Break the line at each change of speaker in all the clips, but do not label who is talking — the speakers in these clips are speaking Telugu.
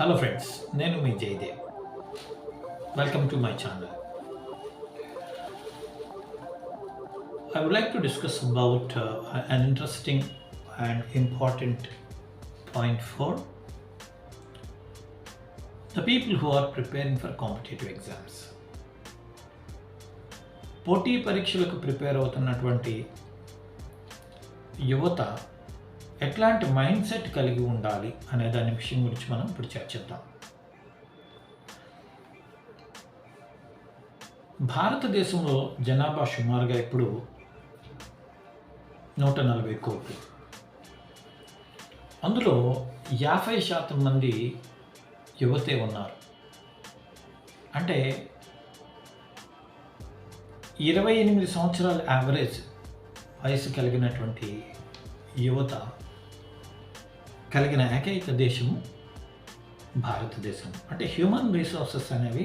హలో ఫ్రెండ్స్, నేను మీ Jayadev. Welcome to my channel. I would like to discuss about an interesting and important point for the people who are preparing for competitive exams. పోటీ పరీక్షలకు ప్రిపేర్ అవుతున్నటువంటి యువత ఎట్లాంటి మైండ్ సెట్ కలిగి ఉండాలి అనే దాని విషయం గురించి మనం ఇప్పుడు చర్చిద్దాం. భారతదేశంలో జనాభా సుమారుగా ఇప్పుడు 140 కోట్లు. అందులో 50% మంది యువతే ఉన్నారు. అంటే 28 సంవత్సరాల యావరేజ్ వయసు కలిగినటువంటి యువత కలిగిన ఏకైక దేశము భారతదేశం. అంటే హ్యూమన్ రిసోర్సెస్ అనేవి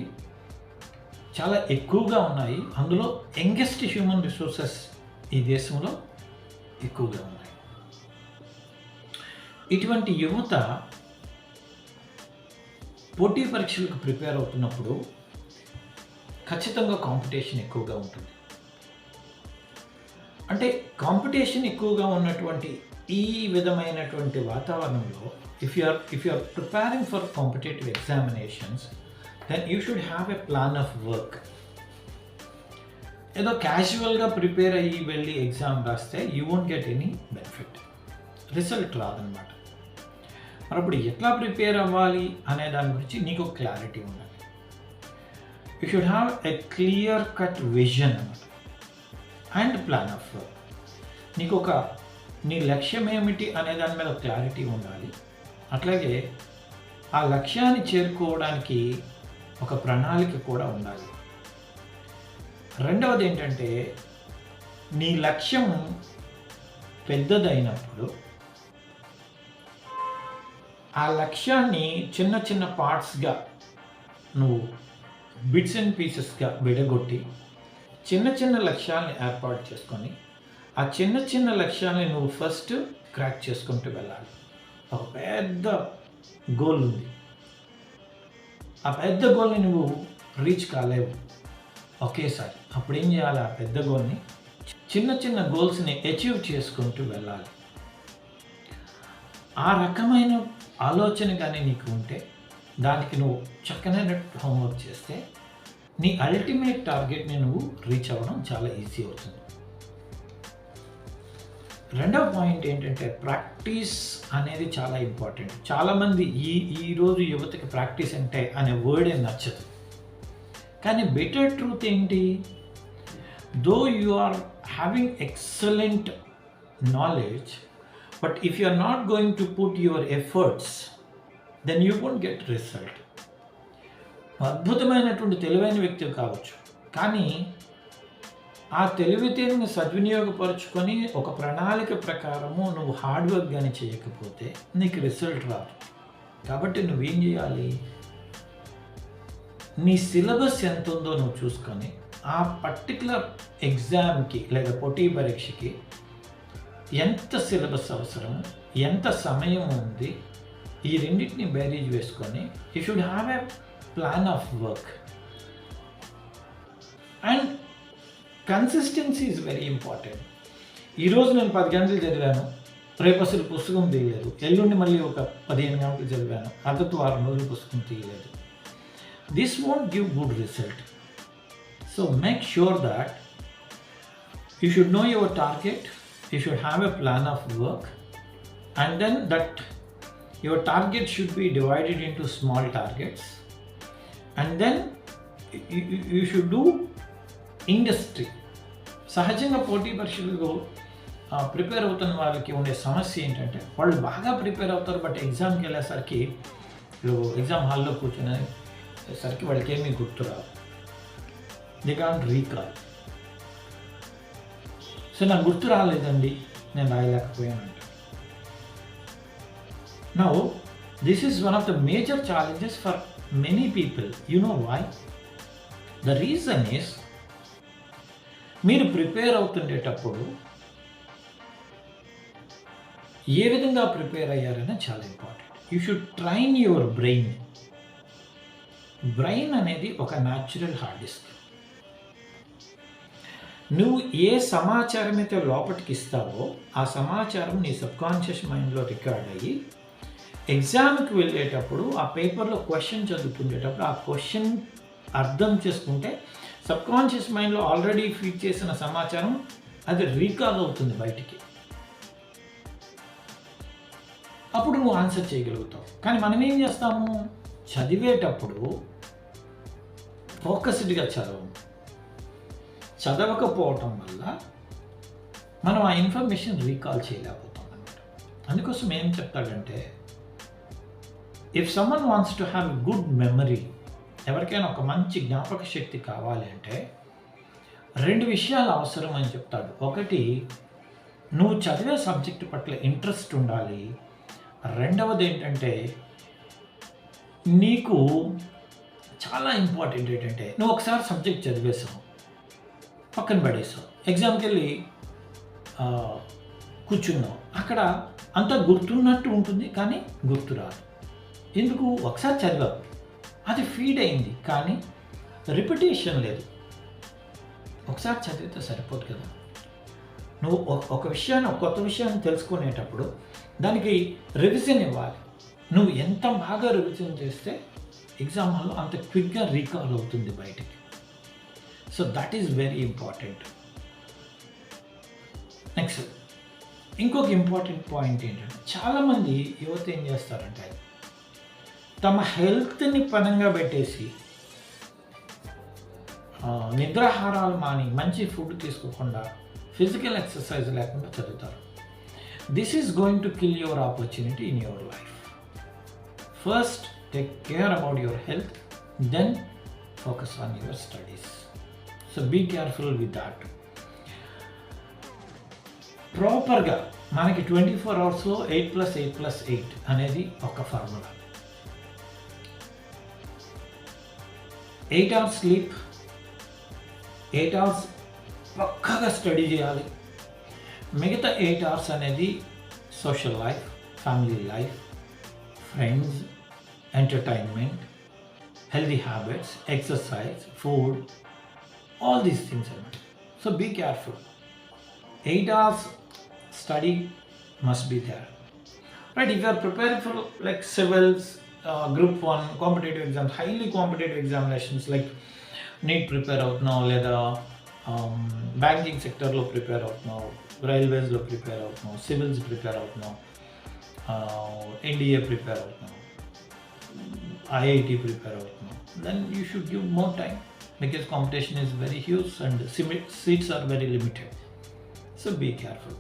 చాలా ఎక్కువగా ఉన్నాయి. అందులో యంగెస్ట్ హ్యూమన్ రిసోర్సెస్ ఈ దేశంలో ఎక్కువగా ఉన్నాయి. ఇటువంటి యువత పోటీ పరీక్షలకు ప్రిపేర్ అవుతున్నప్పుడు ఖచ్చితంగా కాంపిటీషన్ ఎక్కువగా ఉంటుంది. అంటే కాంపిటీషన్ ఎక్కువగా ఉన్నటువంటి ఈ విధమైనటువంటి వాతావరణంలో if you are preparing for competitive examinations, then you should have a plan of work. ఏదో క్యాజువల్గా ప్రిపేర్ అయ్యి వెళ్ళి ఎగ్జామ్ రాస్తే you won't get any benefit, result రాదనమాట. మరి అప్పుడు ఎట్లా ప్రిపేర్ అవ్వాలి అనే దాని గురించి నీకు క్లారిటీ ఉండాలి. You should have a clear cut vision అన్నమాట అండ్ ప్లాన్ ఆఫ్ వర్క్. నీకు నీ లక్ష్యం ఏమిటి అనే దాని మీద క్లారిటీ ఉండాలి. అట్లాగే ఆ లక్ష్యాన్ని చేరుకోవడానికి ఒక ప్రణాళిక కూడా ఉండాలి. రెండవది ఏంటంటే, నీ లక్ష్యం పెద్దదైనప్పుడు ఆ లక్ష్యాన్ని చిన్న చిన్న పార్ట్స్గా నువ్వు బిట్స్ అండ్ పీసెస్గా విడగొట్టి చిన్న చిన్న లక్ష్యాలని ఏర్పాటు చేసుకొని ఆ చిన్న చిన్న లక్ష్యాలని నువ్వు ఫస్ట్ క్రాక్ చేసుకుంటూ వెళ్ళాలి. ఒక పెద్ద గోల్ ఉంది, ఆ పెద్ద గోల్ని నువ్వు రీచ్ కాలేవు ఒకేసారి. అప్పుడు ఏం చేయాలి? ఆ పెద్ద గోల్ని చిన్న చిన్న గోల్స్ని అచీవ్ చేసుకుంటూ వెళ్ళాలి. ఆ రకమైన ఆలోచన కానీ నీకు ఉంటే, దానికి నువ్వు చక్కనైన హోంవర్క్ చేస్తే నీ అల్టిమేట్ టార్గెట్ని నువ్వు రీచ్ అవ్వడం చాలా ఈజీ అవుతుంది. రెండవ పాయింట్ ఏంటంటే, ప్రాక్టీస్ అనేది చాలా ఇంపార్టెంట్. చాలామంది ఈరోజు యువతకి ప్రాక్టీస్ అంటే అనే వర్డే నచ్చదు. కానీ బెటర్ ట్రూత్ ఏంటి? Though you are having excellent knowledge, but if you are not going to put your efforts, then you won't get result. అద్భుతమైనటువంటి తెలివైన వ్యక్తి కావచ్చు, కానీ ఆ తెలివితేని సద్వినియోగపరుచుకొని ఒక ప్రణాళిక ప్రకారము నువ్వు హార్డ్ వర్క్ కానీ చేయకపోతే నీకు రిజల్ట్ రాదు. కాబట్టి నువ్వేం చేయాలి? నీ సిలబస్ ఎంత ఉందో నువ్వు చూసుకొని ఆ పర్టికులర్ ఎగ్జామ్కి లేదా పోటీ పరీక్షకి ఎంత సిలబస్ అవసరం, ఎంత సమయం ఉంది, ఈ రెండింటిని బేరీజ్ వేసుకొని you should have a plan of work. And consistency is very important. ఈరోజు నేను 10 గంటలు చదివాను, రేపు అసలు పుస్తకం తీయలేదు, ఎల్లుండి మళ్ళీ ఒక 15 గంటలు చదివాను, అదతో 6 రోజులు పుస్తకం తీయలేదు. This won't give good result. So make sure that you should know your target, you should have a plan of work, and then that your target should be divided into small targets, and then you should do industry. సహజంగా పోటీ పరీక్షలకు ప్రిపేర్ అవుతున్న వాళ్ళకి ఉండే సమస్య ఏంటంటే, వాళ్ళు బాగా ప్రిపేర్ అవుతారు, బట్ ఎగ్జామ్కి వెళ్ళేసరికి ఎగ్జామ్ హాల్లో కూర్చునేసరికి వాళ్ళకి ఏమీ గుర్తురాదు. They can't recall. సో నాకు గుర్తు రాలేదండి, నేను రాయలేకపోయానంట. Now this is one of the major challenges for many people. You know why? The reason is, మీరు ప్రిపేర్ అవుతుండేటప్పుడు ఏ విధంగా ప్రిపేర్ అయ్యారనే చాలా important. You should train your brain. Brain అనేది ఒక న్యాచురల్ హార్డ్ డిస్క్. నువ్వు ఏ సమాచారం అయితే లోపలికి ఇస్తావో ఆ సమాచారం నీ సబ్కాన్షియస్ మైండ్లో రికార్డ్ అయ్యి ఎగ్జామ్కి వెళ్ళేటప్పుడు ఆ పేపర్లో క్వశ్చన్ చదువుకునేటప్పుడు ఆ క్వశ్చన్ అర్థం చేసుకుంటే సబ్కాన్షియస్ మైండ్లో ఆల్రెడీ ఫీడ్ చేసిన సమాచారం అది రీకాల్ అవుతుంది బయటికి. అప్పుడు నువ్వు ఆన్సర్ చేయగలుగుతావు. కానీ మనం ఏం చేస్తాము, చదివేటప్పుడు ఫోకస్డ్గా చదవకపోవటం వల్ల మనం ఆ ఇన్ఫర్మేషన్ రీకాల్ చేయలేకపోతాం అన్నమాట. అందుకోసం ఏం చెప్తాడంటే, if someone wants to have good memory, ఎవరికైనా ఒక మంచి జ్ఞాపక శక్తి కావాలి అంటే 2 విషయాలు అవసరం అని చెప్తాడు. ఒకటి, నువ్వు చదివే సబ్జెక్టు పట్ల ఇంట్రెస్ట్ ఉండాలి. రెండవది ఏంటంటే, నీకు చాలా ఇంపార్టెంట్ ఏంటంటే, నువ్వు ఒకసారి సబ్జెక్ట్ చదివేసావు, పక్కన పడేసావు, ఎగ్జామ్కి వెళ్ళి కూర్చున్నావు, అక్కడ అంతా గుర్తున్నట్టు ఉంటుంది కానీ గుర్తురాదు. ఎందుకు? ఒకసారి చదివావు, అది ఫీడ్ అయింది కానీ రిపిటేషన్ లేదు. ఒకసారి చదివితే సరిపోదు కదా. నువ్వు ఒక విషయాన్ని, ఒక కొత్త విషయాన్ని తెలుసుకునేటప్పుడు దానికి రివిజన్ ఇవ్వాలి. నువ్వు ఎంత బాగా రివిజన్ చేస్తే ఎగ్జామ్ హాల్లో అంత క్విక్గా రీకాల్ అవుతుంది బయటికి. So that is very important. Next ఇంకొక ఇంపార్టెంట్ పాయింట్ ఏంటంటే, చాలామంది యువత ఏం చేస్తారంటే తమ హెల్త్ని పనంగా పెట్టేసి నిద్రాహారాలు మాని మంచి ఫుడ్ తీసుకోకుండా ఫిజికల్ ఎక్సర్సైజ్ లేకుండా చదువుతారు. This is going to kill your opportunity in your life. First take care about your health, then focus on your studies. So be careful with that. ప్రాపర్గా మనకి 24 అవర్స్లో 8+8+8 అనేది ఒక ఫార్ములా. 8 hours స్లీప్, 8 hours పక్కాగా స్టడీ చేయాలి. మిగతా 8 hours అనేది social life, family life, friends, entertainment, healthy habits, exercise, food, all these things are not. So be careful. 8 hours study must be there. Right, if you are preparing for like civils, group 1 competitive exams, highly competitive examinations like NEET prepare అవుతున్నావు, లేదా బ్యాంకింగ్ సెక్టర్లో ప్రిపేర్ అవుతున్నావు, రైల్వేస్లో ప్రిపేర్ అవుతున్నావు, సివిల్స్ ప్రిపేర్ అవుతున్నావు, ఎన్డీఏ ప్రిపేర్ అవుతున్నావు, ఐఐటి ప్రిపేర్ అవుతున్నావు, then you should give more time because competition is very huge and seats are very limited. So be careful.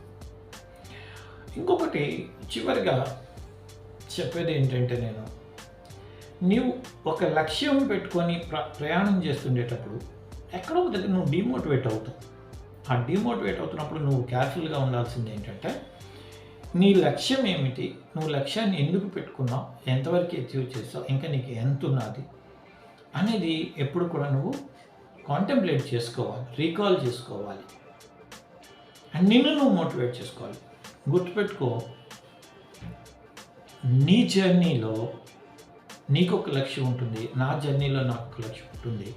ఇంకొకటి చివరిగా చెప్పేది ఏంటంటే, నీవు ఒక లక్ష్యం పెట్టుకొని ప్రయాణం చేస్తుండేటప్పుడు ఎక్కడో దగ్గర నువ్వు డిమోటివేట్ అవుతావు. ఆ డిమోటివేట్ అవుతున్నప్పుడు నువ్వు కేర్ఫుల్గా ఉండాల్సింది ఏంటంటే, నీ లక్ష్యం ఏమిటి, నువ్వు లక్ష్యాన్ని ఎందుకు పెట్టుకున్నావు, ఎంతవరకు అచీవ్ చేస్తావు, ఇంకా నీకు ఎంత ఉన్నది అనేది ఎప్పుడు కూడా నువ్వు కాంటెంప్లేట్ చేసుకోవాలి, రీకాల్ చేసుకోవాలి, అండ్ నిన్ను నువ్వు మోటివేట్ చేసుకోవాలి. గుర్తుపెట్టుకో, నీ జర్నీలో నీకు ఒక లక్ష్యం ఉంటుంది, నా జర్నీలో నాకు ఒక లక్ష్యం ఉంటుంది.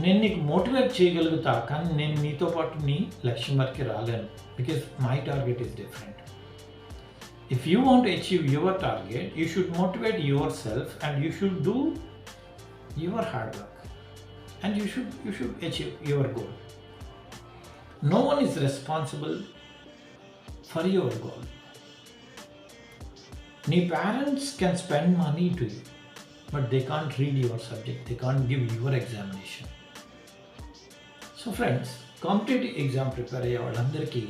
నేను నీకు మోటివేట్ చేయగలుగుతా, కానీ నేను నీతో పాటు నీ లక్ష్యం వరకు రాలేను. Because my target is different. If you want to achieve your target, you should motivate yourself and you should do your hard work and you should achieve your goal. No one is responsible for your goal. Your parents can spend money to you, but they can't read your subject, they can't give your examination. So friends, competitive exam prepare అయ్యే వాళ్ళందరికీ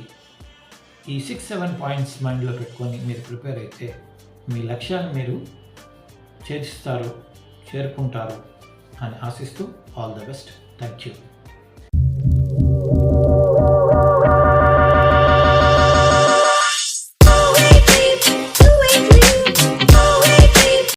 ఈ 6-7 పాయింట్స్ మైండ్లో పెట్టుకొని మీరు ప్రిపేర్ అయితే మీ లక్ష్యాన్ని మీరు చేరుకుంటారు అని ఆశిస్తూ all the best. Thank you.